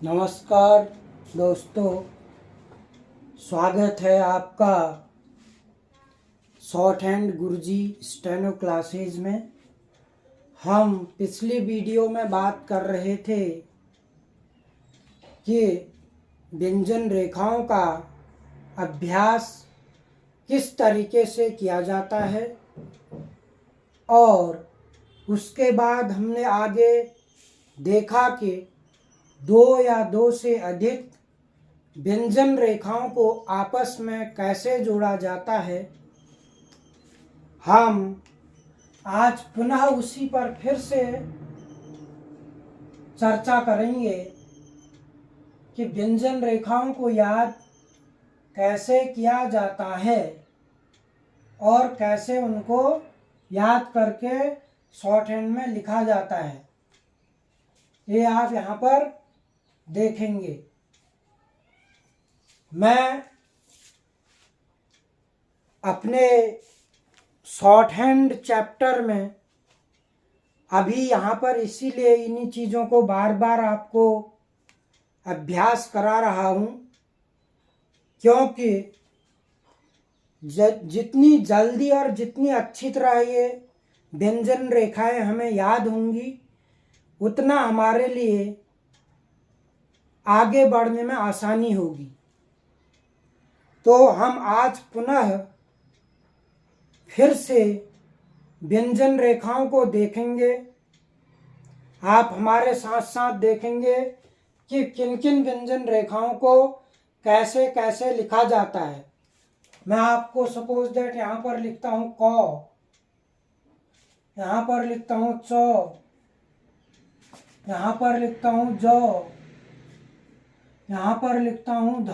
नमस्कार दोस्तों, स्वागत है आपका शॉर्ट हैंड गुरुजी स्टेनो क्लासेस में। हम पिछली वीडियो में बात कर रहे थे कि व्यंजन रेखाओं का अभ्यास किस तरीके से किया जाता है और उसके बाद हमने आगे देखा कि दो या दो से अधिक व्यंजन रेखाओं को आपस में कैसे जोड़ा जाता है। हम आज पुनः उसी पर फिर से चर्चा करेंगे कि व्यंजन रेखाओं को याद कैसे किया जाता है और कैसे उनको याद करके शॉर्ट हैंड में लिखा जाता है। ये आप यहाँ पर देखेंगे। मैं अपने शॉर्ट हैंड चैप्टर में अभी यहाँ पर इसीलिए इन्हीं चीज़ों को बार बार आपको अभ्यास करा रहा हूँ, क्योंकि जितनी जल्दी और जितनी अच्छी तरह ये व्यंजन रेखाएं हमें याद होंगी उतना हमारे लिए आगे बढ़ने में आसानी होगी। तो हम आज पुनः फिर से व्यंजन रेखाओं को देखेंगे। आप हमारे साथ साथ देखेंगे कि किन किन व्यंजन रेखाओं को कैसे कैसे लिखा जाता है। मैं आपको सपोज दैट यहाँ पर लिखता हूँ क, यहाँ पर लिखता हूँ च, यहाँ पर लिखता हूँ ज, यहाँ पर लिखता हूँ ध,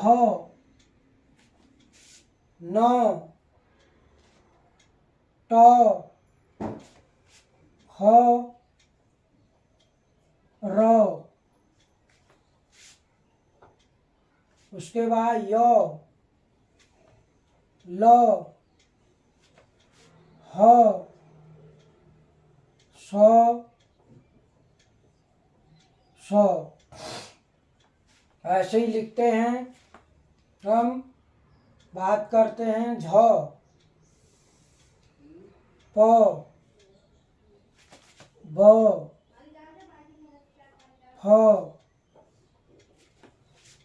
न, ट, ख, र, उसके बाद य, ल, ह, स, स। ऐसे ही लिखते हैं। हम बात करते हैं झ, प, ब, फ,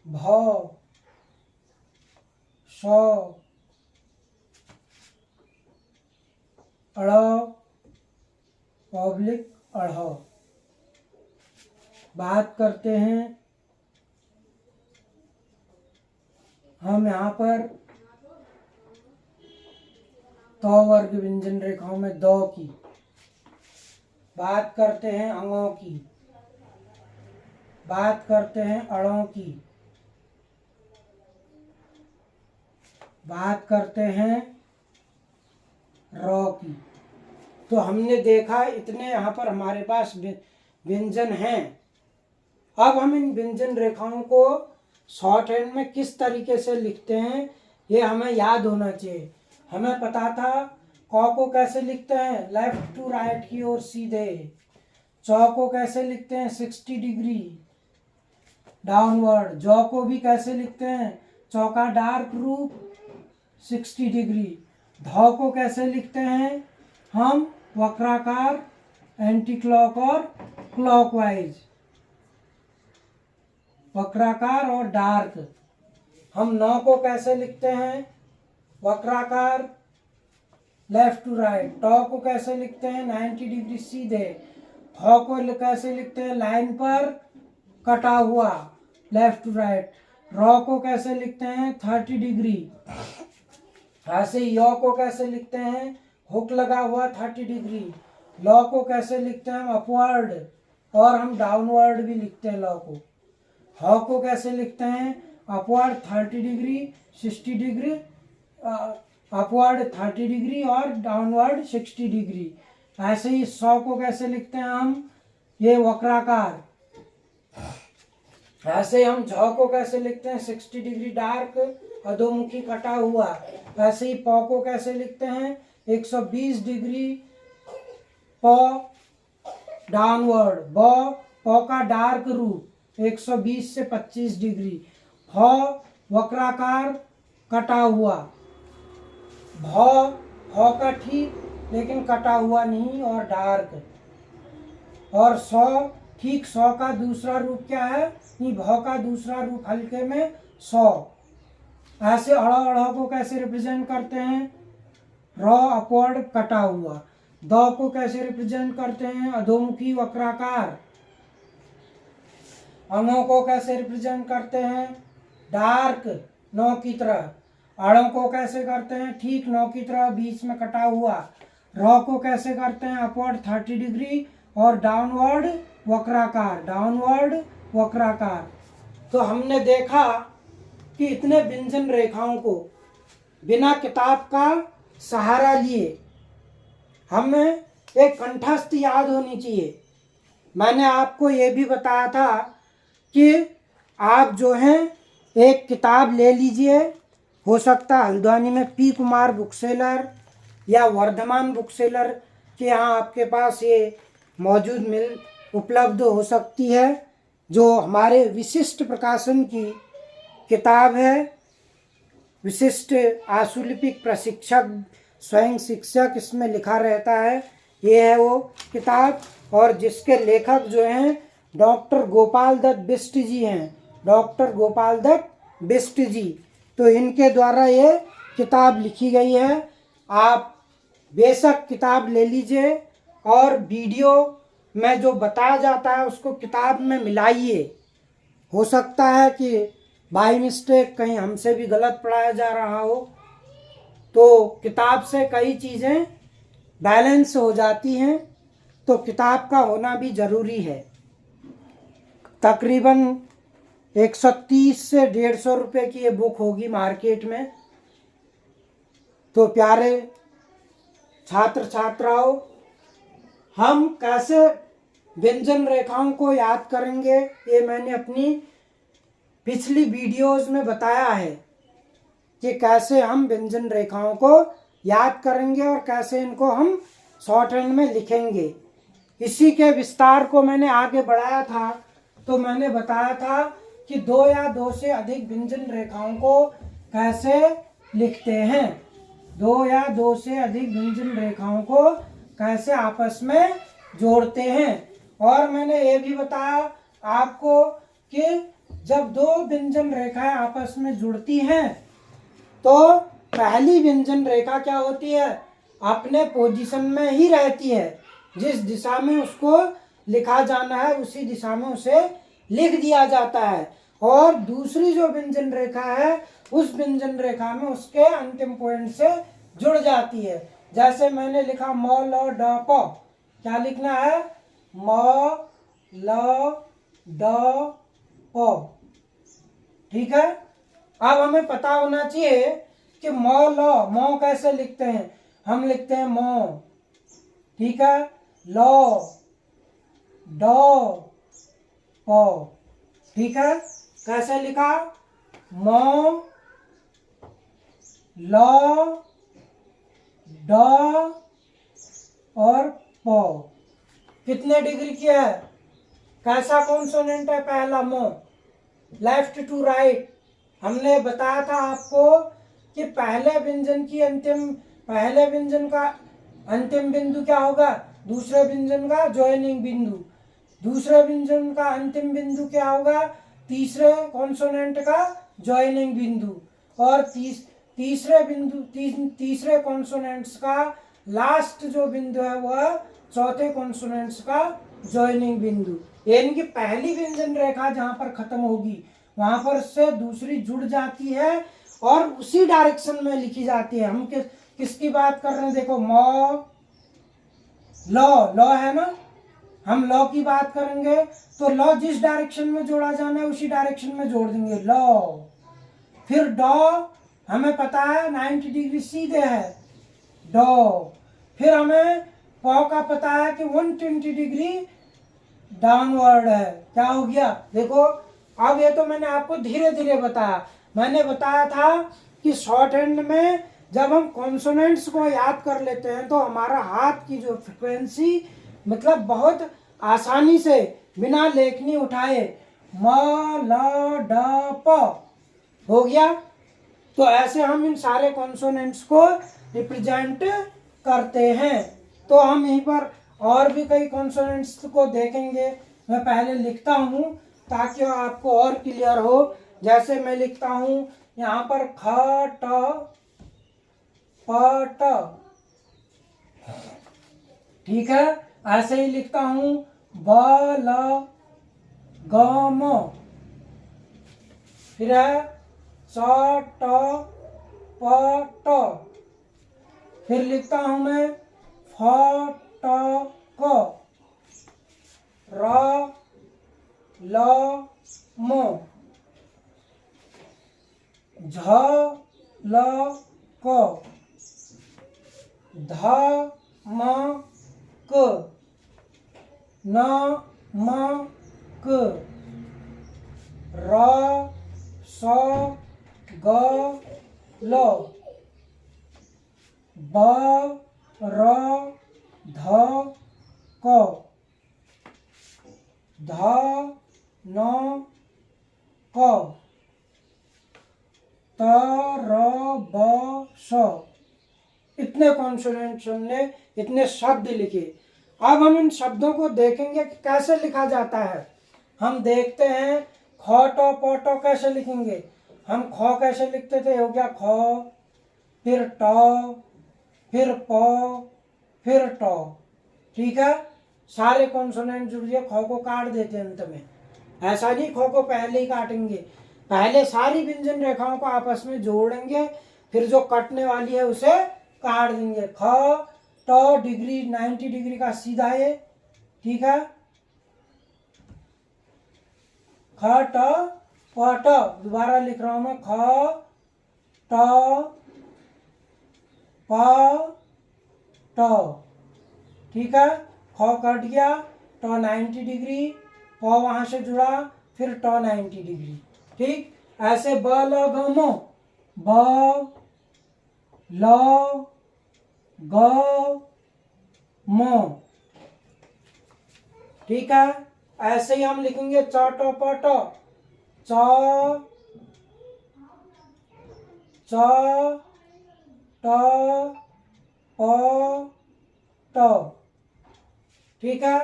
भ, स, अड़, पब्लिक अढ़। बात करते हैं हम यहाँ पर त वर्ग व्यंजन रेखाओं में द की। बात करते हैं अंगों की। बात करते हैं अड़ों की। बात करते हैं र की। तो हमने देखा इतने यहाँ पर हमारे पास व्यंजन हैं। अब हम इन व्यंजन रेखाओं को शॉर्ट हैंड में किस तरीके से लिखते हैं ये हमें याद होना चाहिए। हमें पता था क को कैसे लिखते हैं, लेफ्ट टू राइट की ओर सीधे। च को कैसे लिखते हैं, 60 डिग्री डाउनवर्ड। ज को भी कैसे लिखते हैं, चौका डार्क रूप 60 डिग्री। ध को कैसे लिखते हैं हम, वक्राकार एंटी क्लॉक और क्लॉकवाइज, वक्राकार और डार्क। हम न को कैसे लिखते हैं, वक्राकार लेफ्ट टू राइट। ट को कैसे लिखते हैं, 90 डिग्री सीधे। फ को कैसे लिखते हैं, लाइन पर कटा हुआ लेफ्ट टू राइट। र को कैसे लिखते हैं, 30 डिग्री। ऐसे य को कैसे लिखते हैं, हुक लगा हुआ 30 डिग्री। ल को कैसे लिखते हैं, अपवर्ड, और हम डाउनवर्ड भी लिखते हैं ल को। ह को कैसे लिखते हैं, upward 30 degree, 60 degree, upward 30 degree और डाउनवर्ड 60 डिग्री। ऐसे ही स को कैसे लिखते हैं हम, ये वक्राकार। ऐसे हम झ को कैसे लिखते हैं, 60 डिग्री डार्क, अधोमुखी कटा हुआ। ऐसे ही प को कैसे लिखते हैं, 120 डिग्री प डाउनवर्ड। ब प का डार्क रूप 120 से 25 डिग्री। फ वक्राकार कटा हुआ, भ भ का ठीक लेकिन कटा हुआ नहीं और डार्क। और सौ ठीक, सौ का दूसरा रूप क्या है, ये भ का दूसरा रूप हल्के में सौ। ऐसे अड़ा अड़ा को कैसे रिप्रेजेंट करते हैं, र अपवर्ड कटा हुआ। द को कैसे रिप्रेजेंट करते हैं, अधोमुखी वक्राकार। अंगों को कैसे रिप्रेजेंट करते हैं, डार्क नौ की तरह। अड़ों को कैसे करते हैं, ठीक नौ की तरह बीच में कटा हुआ। र को कैसे करते हैं, अपवर्ड 30 डिग्री और डाउनवर्ड वक्राकार, डाउनवर्ड वक्राकार। तो हमने देखा कि इतने व्यंजन रेखाओं को बिना किताब का सहारा लिए हमें एक कंठस्थ याद होनी चाहिए। मैंने आपको ये भी बताया था कि आप जो हैं एक किताब ले लीजिए, हो सकता है हल्द्वानी में पी कुमार बुक सेलर या वर्धमान बुक सेलर के यहाँ आपके पास ये मौजूद उपलब्ध हो सकती है, जो हमारे विशिष्ट प्रकाशन की किताब है। विशिष्ट आशुलिपिक प्रशिक्षक स्वयं शिक्षक, इसमें लिखा रहता है। ये है वो किताब, और जिसके लेखक जो हैं डॉक्टर गोपाल दत्त बिष्ट जी हैं, डॉक्टर गोपाल दत्त बिष्ट जी। तो इनके द्वारा ये किताब लिखी गई है। आप बेशक किताब ले लीजिए और वीडियो में जो बताया जाता है उसको किताब में मिलाइए। हो सकता है कि बाय मिस्टेक कहीं हमसे भी गलत पढ़ाया जा रहा हो, तो किताब से कई चीज़ें बैलेंस हो जाती हैं, तो किताब का होना भी ज़रूरी है। तकरीबन 130 से 150 रुपये की ये बुक होगी मार्केट में। तो प्यारे छात्र छात्राओं, हम कैसे व्यंजन रेखाओं को याद करेंगे, ये मैंने अपनी पिछली वीडियोस में बताया है कि कैसे हम व्यंजन रेखाओं को याद करेंगे और कैसे इनको हम शॉर्ट हैंड में लिखेंगे। इसी के विस्तार को मैंने आगे बढ़ाया था। तो मैंने बताया था कि दो या दो से अधिक व्यंजन रेखाओं को कैसे लिखते हैं, दो या दो से अधिक व्यंजन रेखाओं को कैसे आपस में जोड़ते हैं। और मैंने ये भी बताया आपको कि जब दो व्यंजन रेखाएं आपस में जुड़ती हैं तो पहली व्यंजन रेखा क्या होती है, अपने पोजीशन में ही रहती है। जिस दिशा में उसको लिखा जाना है उसी दिशा में उसे लिख दिया जाता है। और दूसरी जो व्यंजन रेखा है उस व्यंजन रेखा में उसके अंतिम पॉइंट से जुड़ जाती है। जैसे मैंने लिखा म ल ड प, क्या लिखना है, म ल ड प। ठीक है। अब हमें पता होना चाहिए कि म ल, म कैसे लिखते हैं, हम लिखते हैं म। ठीक है। ल ड प। ठीक है। कैसे लिखा, म ल ड और प। कितने डिग्री किया है, कैसा कॉन्सोनेंट है पहला, म, लेफ्ट टू राइट। हमने बताया था आपको कि पहले व्यंजन का अंतिम बिंदु क्या होगा, दूसरे व्यंजन का ज्वाइनिंग बिंदु। दूसरे व्यंजन का अंतिम बिंदु क्या होगा, तीसरे कॉन्सोनेंट का ज्वाइनिंग बिंदु। और तीसरे कॉन्सोनेंट्स का लास्ट जो बिंदु है वह चौथे कॉन्सोनेंट्स का ज्वाइनिंग बिंदु। यानी कि पहली व्यंजन रेखा जहां पर खत्म होगी वहां पर से दूसरी जुड़ जाती है और उसी डायरेक्शन में लिखी जाती है। हम किसकी बात कर रहे हैं, देखो म ल है ना, हम लॉ की बात करेंगे तो लॉ जिस डायरेक्शन में जोड़ा जाना है उसी डायरेक्शन में जोड़ देंगे लॉ। फिर डॉ हमें पता है 90 डिग्री सीधे है डॉ। फिर हमें प का पता है कि 120 डिग्री डाउनवर्ड है। क्या हो गया, देखो अब ये तो मैंने आपको धीरे धीरे बताया। मैंने बताया था कि शॉर्ट हैंड में जब हम कॉन्सोनेंट्स को याद कर लेते हैं तो हमारा हाथ की जो फ्रिक्वेंसी मतलब बहुत आसानी से बिना लेखनी उठाए म ल ड प हो गया। तो ऐसे हम इन सारे कॉन्सोनेंट्स को रिप्रेजेंट करते हैं। तो हम यहीं पर और भी कई कॉन्सोनेंट्स को देखेंगे। मैं पहले लिखता हूँ ताकि आपको और क्लियर हो। जैसे मैं लिखता हूँ यहाँ पर ख ट प ट, ठीक है। ऐसे ही लिखता हूँ ब ल ग म, फिर है स ट प ट, फिर लिखता हूं मैं फ ट क, र ल म, झ ल क, ध म क, न म क, र स ग ल, ब र ध क, ध न क, त र ब स। इतने कॉन्सोनेंट्स हमने, इतने शब्द लिखे। अब हम इन शब्दों को देखेंगे कि कैसे लिखा जाता है। हम देखते हैं ख ट प ट कैसे लिखेंगे। हम ख कैसे लिखते थे, हो गया ख, फिर ट, फिर प, फिर ट, ठीक है। सारे कॉन्सोनेंट जुड़िए, ख को काट देते हैं अंत में। ऐसा नहीं ख को पहले ही काटेंगे, पहले सारी व्यंजन रेखाओं को आपस में जोड़ेंगे, फिर जो कटने वाली है उसे काट देंगे। ख ट डिग्री 90 डिग्री का सीधा है, ठीक है। ख ट प ट, दोबारा लिख रहा हूं मैं, ख ट प ट, ठीक है। ख कट गया, ट 90 डिग्री, प वहां से जुड़ा, फिर ट 90 डिग्री, ठीक। ऐसे ब ल ग म, ब ल ग म, ठीक है। ऐसे ही हम लिखेंगे च ट प ट, च च ट प ट, ठीक है।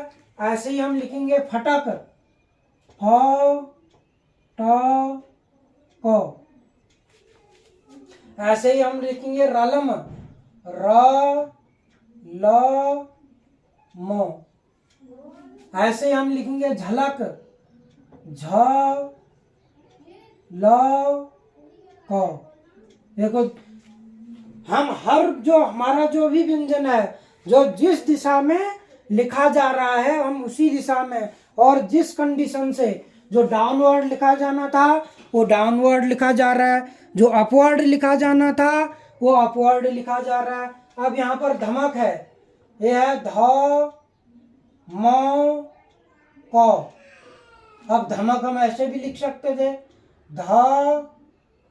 ऐसे ही हम लिखेंगे फटक, फ ट क। ऐसे ही हम लिखेंगे रलम, र ल म। ऐसे ही हम लिखेंगे झलक, झ ल क। देखो, हम हर जो हमारा जो भी व्यंजन है, जो जिस दिशा में लिखा जा रहा है, हम उसी दिशा में, और जिस कंडीशन से जो डाउनवर्ड लिखा जाना था वो डाउनवर्ड लिखा जा रहा है, जो अपवर्ड लिखा जाना था वो अपवर्ड लिखा जा रहा है। अब यहाँ पर धमक है, ये है ध म क। अब धमक हम ऐसे भी लिख सकते थे, ध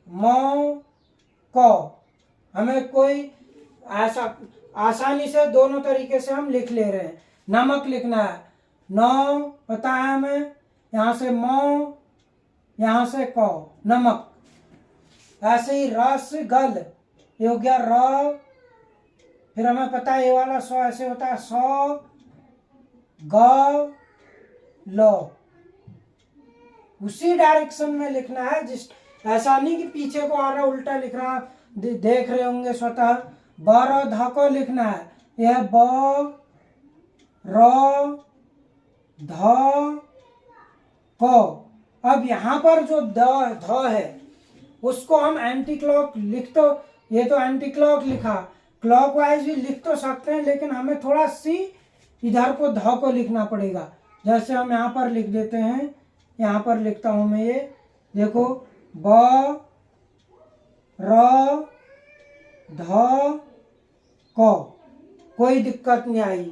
म क। हमें कोई ऐसा आसानी से दोनों तरीके से हम लिख ले रहे हैं। नमक लिखना है, न पता है हमें, यहाँ से म, यहाँ से क, नमक। ऐसे ही रस गल, ये हो गया र, फिर हमें पता है ये वाला स ऐसे होता है, स ग ल। उसी डायरेक्शन में लिखना है, जिस, ऐसा नहीं कि पीछे को आ रहा उल्टा लिख रहा, देख रहे होंगे स्वतः। ब र ध को लिखना है, यह ब र ध क। अब यहाँ पर जो ध है उसको हम एंटी क्लॉक लिख, तो ये तो एंटी क्लॉक लिखा, क्लॉकवाइज भी लिख तो सकते हैं, लेकिन हमें थोड़ा सी इधर को ध को लिखना पड़ेगा। जैसे हम यहाँ पर लिख देते हैं, यहाँ पर लिखता हूं मैं, ये देखो, ब र ध क, कोई दिक्कत नहीं आई।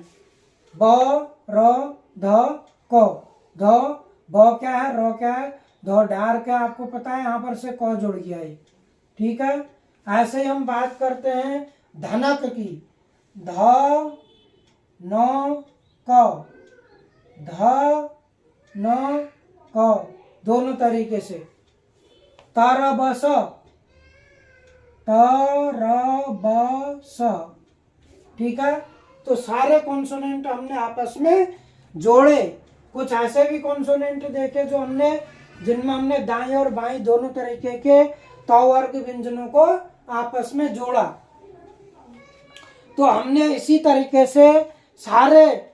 ब र ध क, ध, ब क्या है, र क्या है, ध डार्क है, आपको पता है, यहाँ पर से क जुड़ गया है, ठीक है। ऐसे ही हम बात करते हैं धनक की, ध न क, ध न क, दोनों तरीके से। तरबस, तरबस, ठीक है। तो सारे कॉन्सोनेंट हमने आपस में जोड़े। कुछ ऐसे भी कॉन्सोनेंट देखे जो हमने जिनमें हमने दाएं और बाएं दोनों तरीके के त वर्ग व्यंजनों को आपस में जोड़ा। तो हमने इसी तरीके से सारे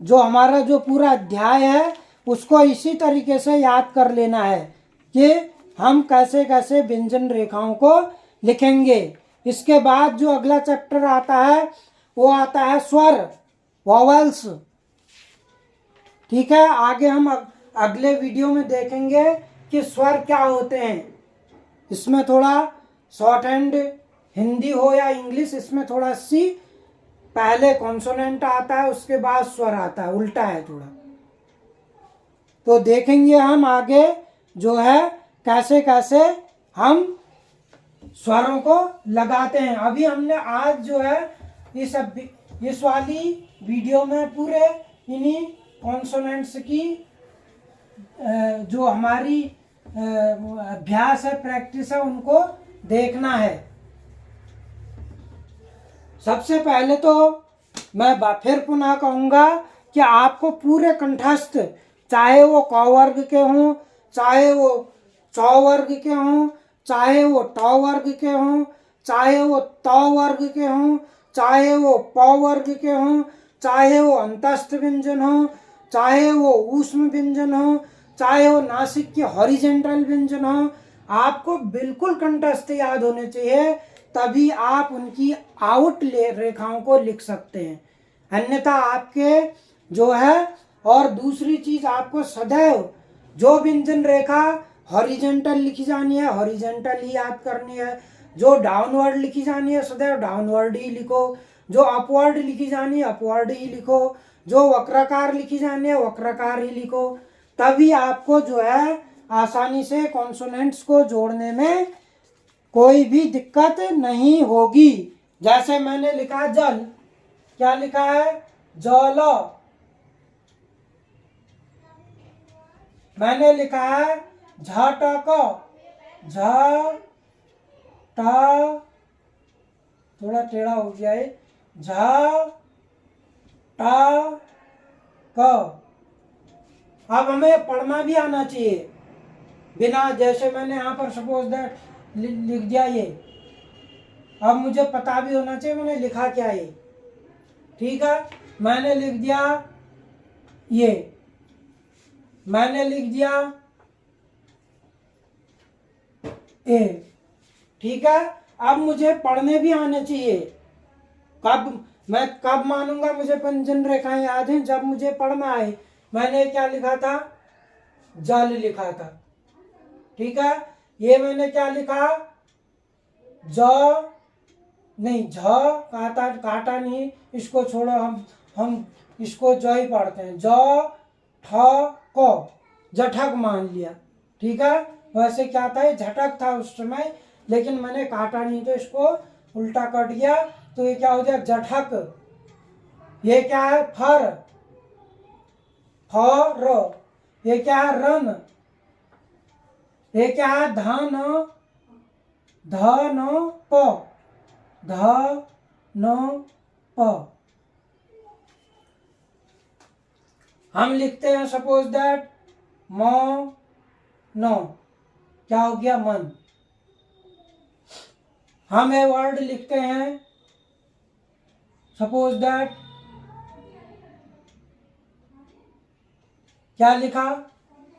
जो हमारा जो पूरा अध्याय है उसको इसी तरीके से याद कर लेना है कि हम कैसे कैसे व्यंजन रेखाओं को लिखेंगे। इसके बाद जो अगला चैप्टर आता है वो आता है स्वर, वॉवल्स, ठीक है। आगे हम अगले वीडियो में देखेंगे कि स्वर क्या होते हैं। इसमें थोड़ा शॉर्ट हैंड हिंदी हो या इंग्लिश, इसमें थोड़ा सी पहले कॉन्सोनेंट आता है उसके बाद स्वर आता है, उल्टा है थोड़ा। तो देखेंगे हम आगे जो है कैसे कैसे हम स्वरों को लगाते हैं। अभी हमने आज जो है इस वाली वीडियो में पूरे इन्हीं कॉन्सोनेंट्स की जो हमारी अभ्यास है, प्रैक्टिस है, उनको देखना है। सबसे पहले तो मैं फिर पुनः कहूँगा कि आपको पूरे कंठस्थ, चाहे वो क वर्ग के हों, चाहे वो च वर्ग के हों, चाहे वो ट वर्ग के हों, चाहे वो त वर्ग के हों, चाहे वो प वर्ग के हों, चाहे वो अंतस्थ व्यंजन हो, चाहे वो ऊष्म व्यंजन हो, चाहे वो नासिक के हॉरिजेंटल व्यंजन हो, आपको बिल्कुल कंठस्थ याद होने चाहिए, तभी आप उनकी आउट रेखाओं को लिख सकते हैं। अन्यथा आपके जो है, और दूसरी चीज आपको सदैव जो व्यंजन रेखा हॉरिजेंटल लिखी जानी है हॉरिजेंटल ही याद करनी है, जो डाउनवर्ड लिखी जानी है सदैव डाउनवर्ड ही लिखो, जो अपवर्ड लिखी जानी है अपवर्ड ही लिखो, जो वक्राकार लिखी जानी है वक्राकार ही लिखो। तभी आपको जो है आसानी से कॉन्सोनेंट्स को जोड़ने में कोई भी दिक्कत नहीं होगी। जैसे मैंने लिखा जल, क्या लिखा है? जल। मैंने लिखा है झटक, झ ट, थोड़ा टेढ़ा हो गया है, झ ट क। अब हमें पढ़ना भी आना चाहिए बिना, जैसे मैंने यहाँ पर सपोज दैट लिख दिया ये, अब मुझे पता भी होना चाहिए मैंने लिखा क्या है, ठीक है। मैंने लिख दिया ये, मैंने लिख दिया ए, ठीक है। अब मुझे पढ़ने भी आने चाहिए। मैं कब मानूंगा मुझे व्यंजन रेखाएं याद हैं? जब मुझे पढ़ना है। मैंने क्या लिखा था? जल लिखा था, ठीक है। ये मैंने क्या लिखा? ज नहीं, झ काटा नहीं, इसको छोड़ो, हम इसको ज ही पढ़ते हैं। ज ठ क, जठक मान लिया, ठीक है। वैसे क्या था? ये झटक था उस समय, लेकिन मैंने काटा नहीं तो इसको उल्टा कट गया, तो ये क्या हो गया? जठक। ये क्या है? फर, फर। ये क्या है? रन। ये क्या है? धन, धन प, धन प। हम लिखते हैं सपोज दैट म न, क्या हो गया? मन। हम ये वर्ड लिखते हैं सपोज दैट, क्या लिखा?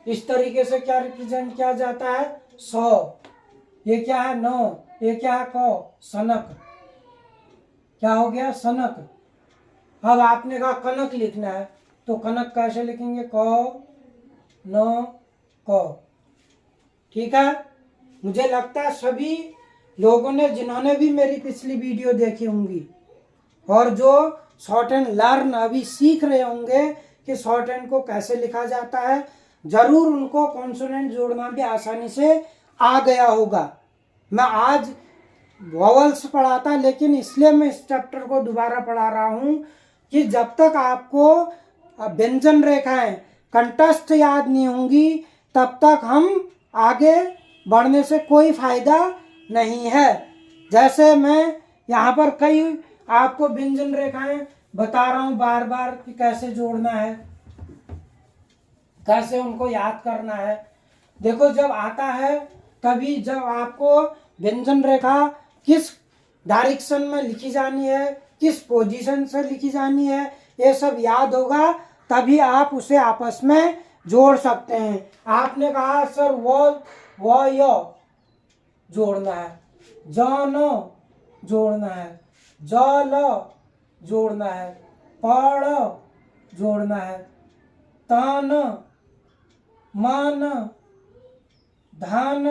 इस तरीके से क्या रिप्रेजेंट किया जाता है? 100। ये क्या है? 9। ये क्या है? क, सनक। क्या हो गया? सनक। अब आपने कहा कनक लिखना है, तो कनक कैसे लिखेंगे? क न क, ठीक है। मुझे लगता है सभी लोगों ने, जिन्होंने भी मेरी पिछली वीडियो देखी होंगी और जो शॉर्ट हैंड लर्न अभी सीख रहे होंगे कि शॉर्ट हैंड को कैसे लिखा जाता है, जरूर उनको कॉन्सोनेंट जोड़ना भी आसानी से आ गया होगा। मैं आज वॉवल्स पढ़ा था, लेकिन इसलिए मैं इस चैप्टर को दोबारा पढ़ा रहा हूँ कि जब तक आपको व्यंजन रेखाएं कंठस्थ याद नहीं होंगी, तब तक हम आगे बढ़ने से कोई फायदा नहीं है। जैसे मैं यहाँ पर कई आपको व्यंजन रेखाएं बता रहा हूँ बार बार कि कैसे जोड़ना है, कैसे उनको याद करना है। देखो जब आता है कभी, जब आपको व्यंजन रेखा किस डायरेक्शन में लिखी जानी है, किस पोजीशन से लिखी जानी है, ये सब याद होगा, तभी आप उसे आपस में जोड़ सकते हैं। आपने कहा सर वो यो जोड़ना है, जानो जोड़ना है, जलो जोड़ना है, पढ़ो जोड़ना है, तान मान धान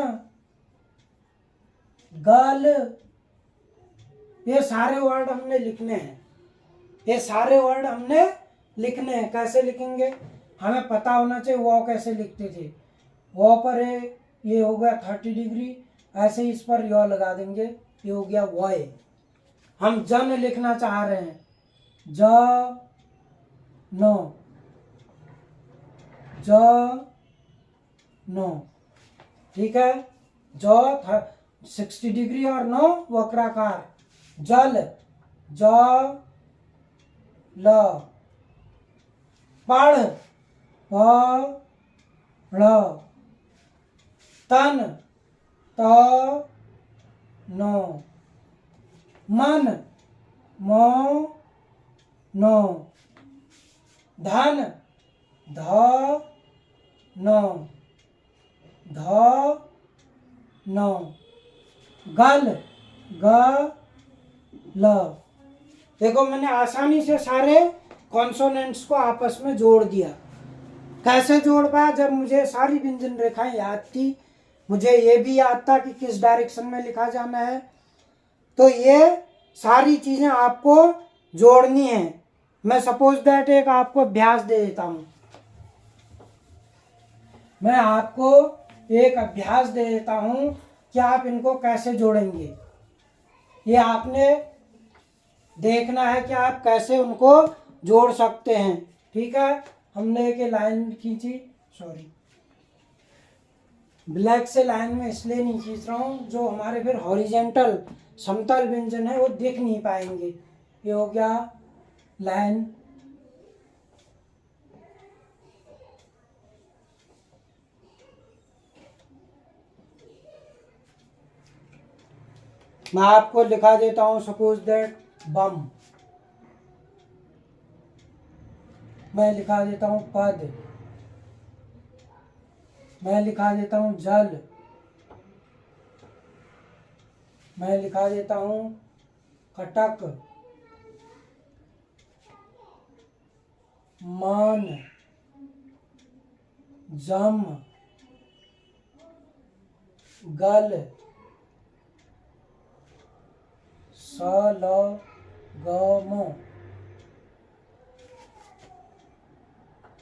गल, ये सारे वर्ड हमने लिखने हैं। ये सारे वर्ड हमने लिखने हैं। कैसे लिखेंगे हमें पता होना चाहिए। वो कैसे लिखते थे, वो पर है, ये हो गया 30 डिग्री, ऐसे ही इस पर यो लगा देंगे, ये हो गया वॉय। हम जन लिखना चाह रहे हैं, ज नो, ज नो, ठीक है। जो 60 डिग्री और नो वक्राकार, जल ज ल, पढ़ प ढ़, तन त नो, मन मो नो, धन ध नो, ध नो, गल ग ल। देखो मैंने आसानी से सारे कॉन्सोनेंट्स को आपस में जोड़ दिया। कैसे जोड़ पाया, जब मुझे सारी व्यंजन रेखाएं याद थी, मुझे ये भी याद था कि किस डायरेक्शन में लिखा जाना है, तो ये सारी चीजें आपको जोड़नी है। मैं सपोज दैट एक आपको अभ्यास दे देता हूं, मैं आपको एक अभ्यास दे देता हूं कि आप इनको कैसे जोड़ेंगे। ये आपने देखना है कि आप कैसे उनको जोड़ सकते हैं, ठीक है। हमने एक लाइन खींची, सॉरी ब्लैक से लाइन में इसलिए नहीं खींच रहा हूँ, जो हमारे फिर हॉरिजेंटल समतल व्यंजन है वो देख नहीं पाएंगे। ये हो गया लाइन, मैं आपको लिखा देता हूं सपोज दैट बम, मैं लिखा देता हूं पद, मैं लिखा देता हूं जल, मैं लिखा देता हूं कटक, मान जम, गल, सल गम,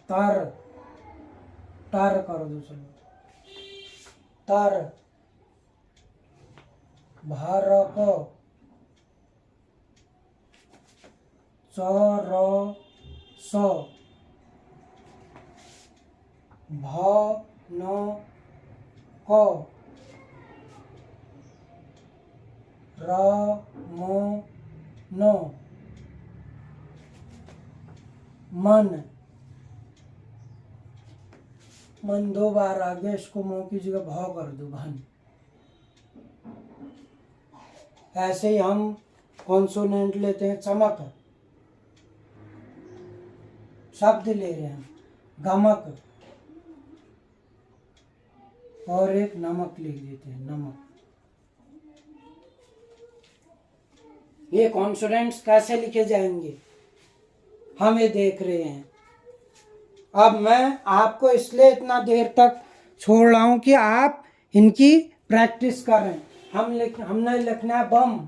तर, टर कर दो चलो, तर, भारक, चर स, भ न क, र म न, मन, मन दो बार आ गया, इसको मोह की जगह भाव कर दो, भन। ऐसे ही हम कॉन्सोनेंट लेते हैं, चमक, शब्द ले रहे हैं, गमक, और एक नमक लिख देते हैं, नमक। ये कॉन्सोनेंट्स कैसे लिखे जाएंगे हम ये देख रहे हैं। अब मैं आपको इसलिए इतना देर तक छोड़ रहा हूं कि आप इनकी प्रैक्टिस करें। हमने लिखना है बम,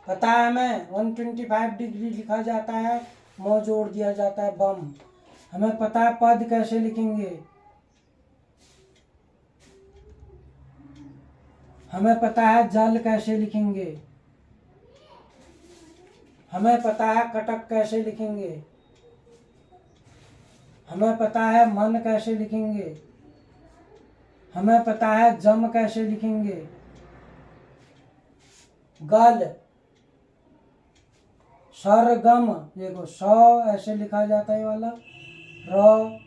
पता है हमें 125 डिग्री लिखा जाता है, मो जोड़ दिया जाता है, बम। हमें पता है पद कैसे लिखेंगे, हमें पता है जल कैसे लिखेंगे, हमें पता है कटक कैसे लिखेंगे, हमें पता है मन कैसे लिखेंगे, हमें पता है जम कैसे लिखेंगे, गल। सरगम, देखो स ऐसे लिखा जाता है ये वाला, र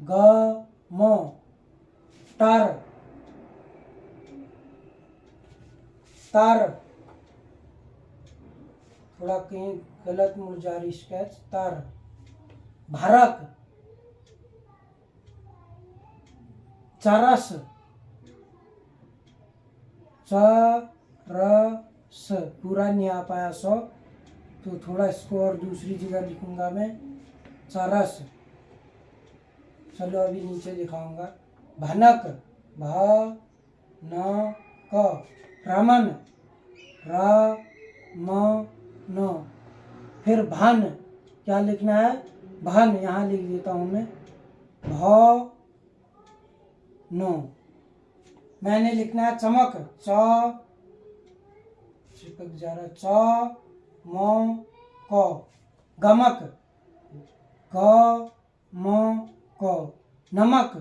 ग म। टर, तर, थोड़ा कहीं गलत मुड़ जा रही स्केच, तर। भरक, चरस, चरस, पूरा नहीं आ पाया सो, तो थोड़ा इसको और दूसरी जगह लिखूंगा मैं, चरस। चलो अभी नीचे दिखाऊंगा। भनक, भ न क। रमन, र म न। फिर भन, क्या लिखना है, भन, यहाँ लिख देता हूँ मैं, भ न। मैंने लिखना है चमक, च, चिपक जा रहा, च म क। गमक, ग म क। नमक,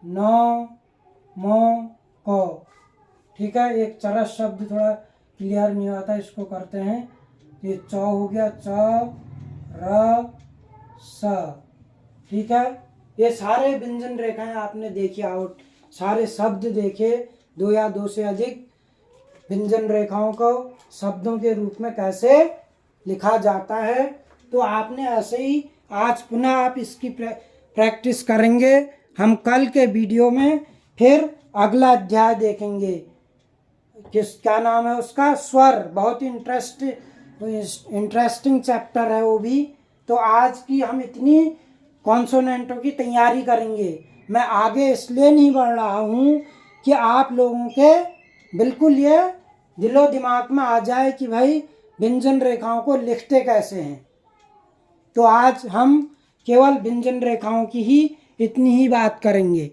न म क। ठीक है, एक चरस शब्द थोड़ा क्लियर नहीं आता, इसको करते हैं। ये च हो गया, च र स। ठीक है, ये सारे व्यंजन रेखाएं आपने देखी आउट, सारे शब्द देखे, दो या दो से अधिक व्यंजन रेखाओं को शब्दों के रूप में कैसे लिखा जाता है। तो आपने ऐसे ही आज पुनः आप इसकी प्रैक्टिस करेंगे। हम कल के वीडियो में फिर अगला अध्याय देखेंगे, क्या नाम है उसका, स्वर। बहुत ही इंटरेस्टिंग चैप्टर है वो भी। तो आज की हम इतनी कॉन्सोनेंटों की तैयारी करेंगे। मैं आगे इसलिए नहीं बढ़ रहा हूँ कि आप लोगों के बिल्कुल ये दिलो दिमाग में आ जाए कि भाई व्यंजन रेखाओं को लिखते कैसे हैं। तो आज हम केवल व्यंजन रेखाओं की ही इतनी ही बात करेंगे।